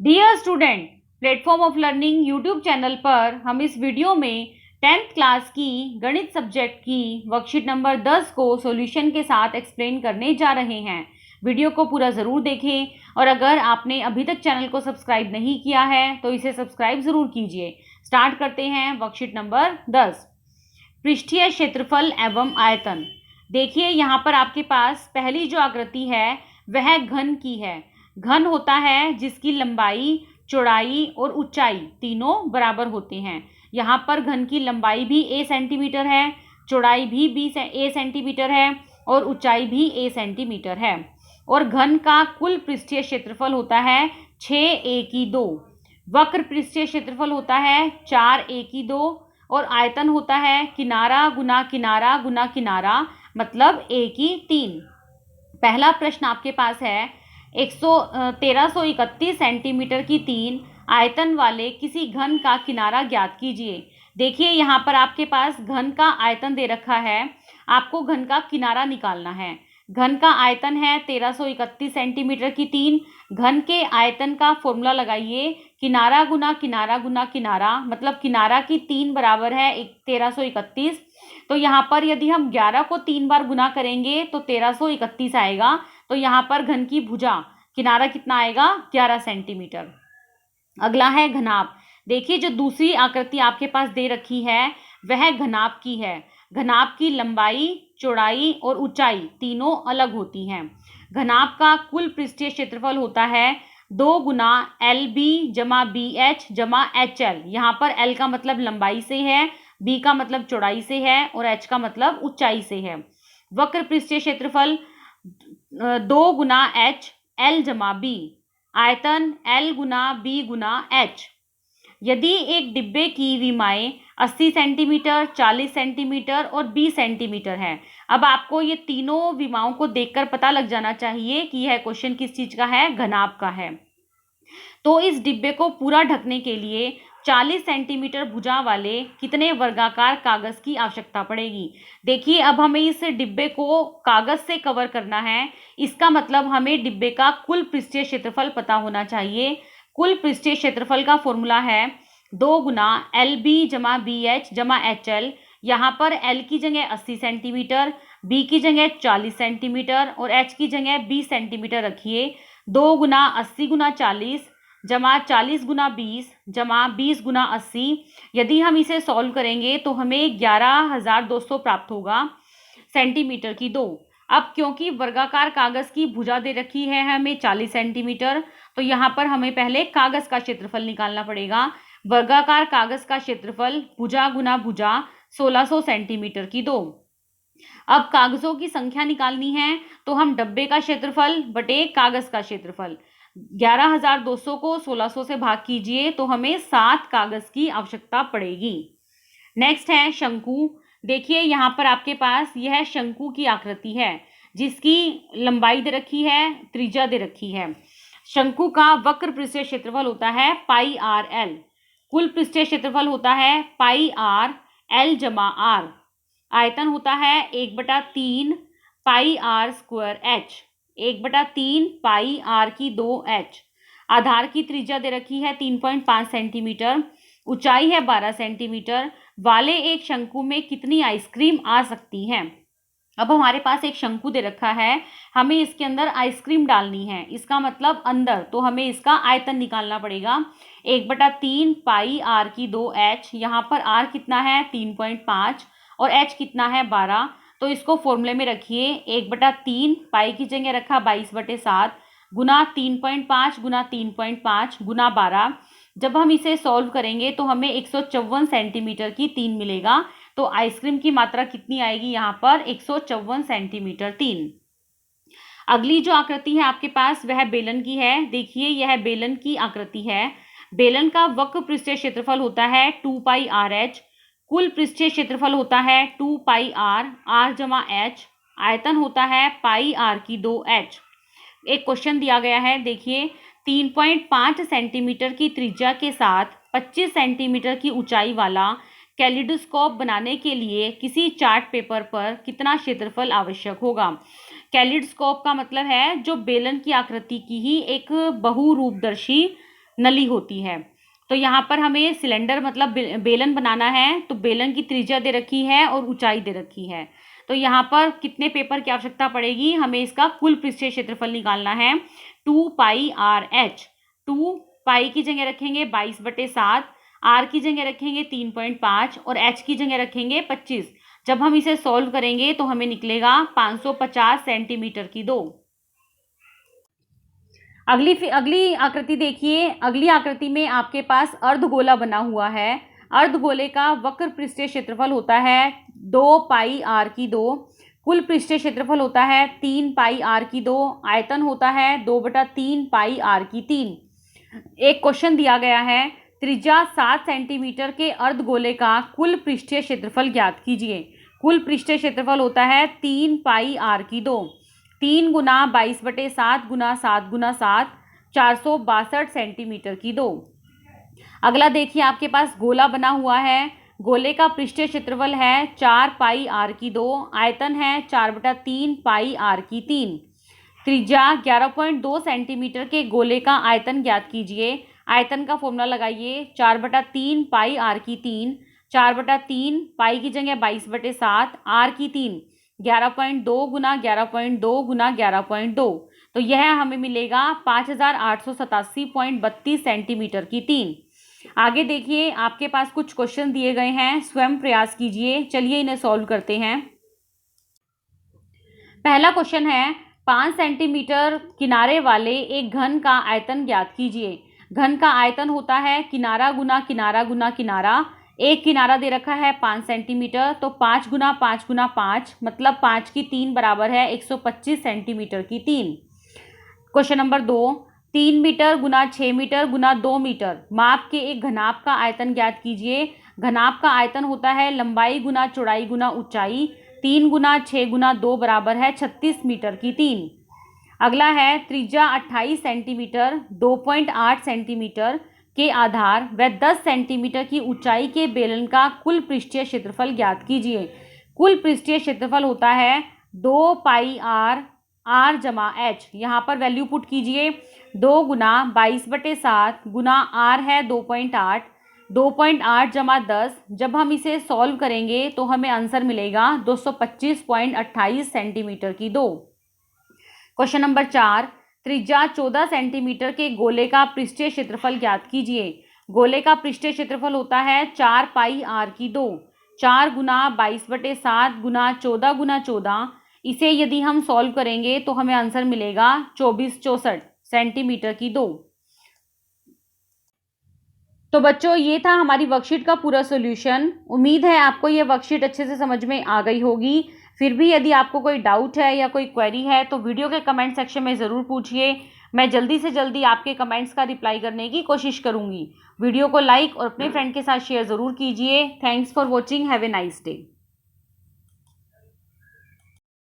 Dear student, platform of learning YouTube channel पर हम इस वीडियो में 10th क्लास की गणित सब्जेक्ट की वर्कशीट नंबर 10 को सॉल्यूशन के साथ एक्सप्लेन करने जा रहे हैं। वीडियो को पूरा ज़रूर देखें और अगर आपने अभी तक चैनल को सब्सक्राइब नहीं किया है तो इसे सब्सक्राइब ज़रूर कीजिए। स्टार्ट करते हैं वर्कशीट नंबर 10। पृष्ठीय क्षेत्रफल एवं आयतन। देखिए यहाँ पर आपके पास पहली जो आकृति है वह घन की है। घन होता है जिसकी लंबाई, चौड़ाई और ऊंचाई तीनों बराबर होते हैं। यहाँ पर घन की लंबाई भी a सेंटीमीटर है, चौड़ाई भी a सेंटीमीटर है और ऊंचाई भी a सेंटीमीटर है। और घन का कुल पृष्ठीय क्षेत्रफल होता है 6a²। वक्र पृष्ठीय क्षेत्रफल होता है 4a² और आयतन होता है किनारा गुना किनारा गुना किनारा, मतलब a3। पहला प्रश्न आपके पास है 1331 सेंटीमीटर की 3 आयतन वाले किसी घन का किनारा ज्ञात कीजिए। देखिए यहाँ पर आपके पास घन का आयतन दे रखा है, आपको घन का किनारा निकालना है। घन का आयतन है 1331 सेंटीमीटर की 3। घन के आयतन का फॉर्मूला लगाइए, किनारा गुना किनारा गुना किनारा, मतलब किनारा की 3 बराबर है 1331। तो यहाँ पर यदि हम 11 को 3 बार गुना करेंगे तो 1331 आएगा। तो यहाँ पर घन की भुजा किनारा कितना आएगा, 11 सेंटीमीटर। अगला है घनाभ। देखिए जो दूसरी आकृति आपके पास दे रखी है वह घनाभ की है। घनाभ की लंबाई, चौड़ाई और ऊंचाई तीनों अलग होती हैं। घनाभ का कुल पृष्ठीय क्षेत्रफल होता है 2 गुना LB जमा BH जमा HL। यहाँ पर L का मतलब लंबाई से है, B का मतलब चौड़ाई से है और H का मतलब ऊंचाई से है। वक्र पृष्ठीय क्षेत्रफल 2 गुना H L जमा B। आयतन L गुना B गुना H। यदि एक डिब्बे की विमाएं 80 सेंटीमीटर, 40 सेंटीमीटर और 20 सेंटीमीटर है। अब आपको ये तीनों विमाओं को देखकर पता लग जाना चाहिए कि यह क्वेश्चन किस चीज का है, घनाभ का है। तो इस डिब्बे को पूरा ढकने के लिए 40 सेंटीमीटर भुजा वाले कितने वर्गाकार कागज की आवश्यकता पड़ेगी। देखिए अब हमें इस डिब्बे को कागज से कवर करना है, इसका मतलब हमें डिब्बे का कुल पृष्ठीय क्षेत्रफल पता होना चाहिए। कुल पृष्ठीय क्षेत्रफल का फॉर्मूला है 2 गुना LB जमा BH जमा HL। यहाँ पर L की जगह 80 सेंटीमीटर, B की जगह 40 सेंटीमीटर और H की जगह 20 सेंटीमीटर रखिए। 2 गुना 80 गुना 40 जमा 40 गुना 20 जमा 20 गुना 80। यदि हम इसे सॉल्व करेंगे तो हमें 11,200 प्राप्त होगा सेंटीमीटर की 2। अब क्योंकि वर्गाकार कागज की भुजा दे रखी है हमें 40 सेंटीमीटर, तो यहाँ पर हमें पहले कागज का क्षेत्रफल निकालना पड़ेगा। वर्गाकार कागज का क्षेत्रफल भुजा गुना भुजा 1600 सेंटीमीटर की 2। अब कागजों की संख्या निकालनी है तो हम डब्बे का क्षेत्रफल बटे कागज का क्षेत्रफल, 11,200 को 1600 से भाग कीजिए तो हमें 7 कागज की आवश्यकता पड़ेगी। नेक्स्ट है शंकु। देखिए यहाँ पर आपके पास यह शंकु की आकृति है जिसकी लंबाई दे रखी है, त्रिज्या दे रखी है। शंकु का वक्र पृष्ठीय क्षेत्रफल होता है πr/l। कुल पृष्ठीय क्षेत्रफल होता है πr/l जमा r। आयतन होता है 1/3 πr² h, 1/3 πr²h। आधार की त्रिज्या दे रखी है 3.5 सेंटीमीटर, ऊंचाई है 12 सेंटीमीटर। वाले एक शंकु में कितनी आइसक्रीम आ सकती है। अब हमारे पास एक शंकु दे रखा है, हमें इसके अंदर आइसक्रीम डालनी है, इसका मतलब अंदर, तो हमें इसका आयतन निकालना पड़ेगा। 1/3 πr²h। यहाँ पर r कितना है 3.5 और h कितना है 12, तो इसको फॉर्मूले में रखिए। 1/3 पाई की जगह रखा 22/7 गुना 3.5 गुना 3.5 गुना 12। जब हम इसे सॉल्व करेंगे तो हमें 154 सेंटीमीटर की 3 मिलेगा। तो आइसक्रीम की मात्रा कितनी आएगी यहाँ पर, 154 सेंटीमीटर 3। अगली जो आकृति है आपके पास वह बेलन की है। देखिए यह बेलन की आकृति है। बेलन का वक्र पृष्ठीय क्षेत्रफल होता है 2πrh। कुल पृष्ठीय क्षेत्रफल होता है 2πr, r जमा h। आयतन होता है πr²h। एक क्वेश्चन दिया गया है, देखिए 3.5 सेंटीमीटर की त्रिज्या के साथ 25 सेंटीमीटर की ऊंचाई वाला कैलिडोस्कोप बनाने के लिए किसी चार्ट पेपर पर कितना क्षेत्रफल आवश्यक होगा। कैलिडोस्कोप का मतलब है जो बेलन की आकृति की ही एक बहुरूपदर्शी नली होती है। तो यहाँ पर हमें सिलेंडर मतलब बेलन बनाना है, तो बेलन की त्रिज्या दे रखी है और ऊंचाई दे रखी है। तो यहाँ पर कितने पेपर की आवश्यकता पड़ेगी, हमें इसका कुल पृष्ठीय क्षेत्रफल निकालना है 2πr/h। 2 पाई की जगह रखेंगे 22/7, आर की जगह रखेंगे 3.5 और एच की जगह रखेंगे 25। जब हम इसे सॉल्व करेंगे तो हमें निकलेगा 550 सेंटीमीटर की 2। अगली आकृति देखिए। अगली आकृति में आपके पास अर्धगोला बना हुआ है। अर्धगोले का वक्र पृष्ठीय क्षेत्रफल होता है 2πr/2, कुल पृष्ठीय क्षेत्रफल होता है 3πr/2, आयतन होता है 2/3πr/3। एक क्वेश्चन दिया गया है, त्रिज्या 7 सेंटीमीटर के अर्धगोले का कुल पृष्ठीय क्षेत्रफल ज्ञात कीजिए। कुल पृष्ठीय क्षेत्रफल होता है 3πr/2। 3 गुना 22/7 गुना 7 गुना 7, 462 सेंटीमीटर की 2। अगला देखिए, आपके पास गोला बना हुआ है। गोले का पृष्ठीय क्षेत्रफल है 4πr/2, आयतन है 4/3πr/3। त्रिज्या 11.2 सेंटीमीटर के गोले का आयतन ज्ञात कीजिए। आयतन का फॉर्मूला लगाइए, 4/3πr/3, 4/3 पाई की जगह 22/7, r/3 11.2 गुना 11.2 गुना 11.2, तो यह हमें मिलेगा 5887.32 सेंटीमीटर की 3। आगे देखिए, आपके पास कुछ क्वेश्चन दिए गए हैं, स्वयं प्रयास कीजिए। चलिए इन्हें सॉल्व करते हैं। पहला क्वेश्चन है, 5 सेंटीमीटर किनारे वाले एक घन का आयतन ज्ञात कीजिए। घन का आयतन होता है किनारा गुना किनारा गुना किनारा। एक किनारा दे रखा है 5 सेंटीमीटर, तो 5 गुना 5 गुना 5 मतलब 5 की 3 बराबर है 125 सेंटीमीटर की 3। क्वेश्चन नंबर 2, 3 मीटर गुना 6 मीटर गुना 2 मीटर माप के एक घनाभ का आयतन ज्ञात कीजिए। घनाभ का आयतन होता है लंबाई गुना चौड़ाई गुना ऊंचाई। 3 गुना 6 गुना 2 बराबर है 36 मीटर की 3। अगला है, त्रिज्या 28 सेंटीमीटर, 2.8 सेंटीमीटर के आधार व 10 सेंटीमीटर की ऊंचाई के बेलन का कुल पृष्ठीय क्षेत्रफल ज्ञात कीजिए। कुल पृष्ठीय क्षेत्रफल होता है 2πr/r/h। यहाँ पर वैल्यू पुट कीजिए, 2 गुना 22/7 गुना r है 2.8, 2.8 जमा 10। जब हम इसे सॉल्व करेंगे तो हमें आंसर मिलेगा 225.28 सेंटीमीटर की 2। क्वेश्चन नंबर 4, त्रिज्या 14 सेंटीमीटर के गोले का पृष्ठीय क्षेत्रफल ज्ञात कीजिए। गोले का पृष्ठीय क्षेत्रफल होता है 4πr/2, 4 गुना 22/7 गुना 14 गुना 14। इसे यदि हम सॉल्व करेंगे तो हमें आंसर मिलेगा 2464 सेंटीमीटर की 2। तो बच्चों, ये था हमारी वर्कशीट का पूरा सॉल्यूशन। उम्मीद है आपको ये वर्कशीट अच्छे से समझ में आ गई होगी। फिर भी यदि आपको कोई डाउट है या कोई क्वेरी है तो वीडियो के कमेंट सेक्शन में ज़रूर पूछिए। मैं जल्दी से जल्दी आपके कमेंट्स का रिप्लाई करने की कोशिश करूँगी। वीडियो को लाइक और अपने फ्रेंड के साथ शेयर ज़रूर कीजिए। Thanks for watching. Have a nice day.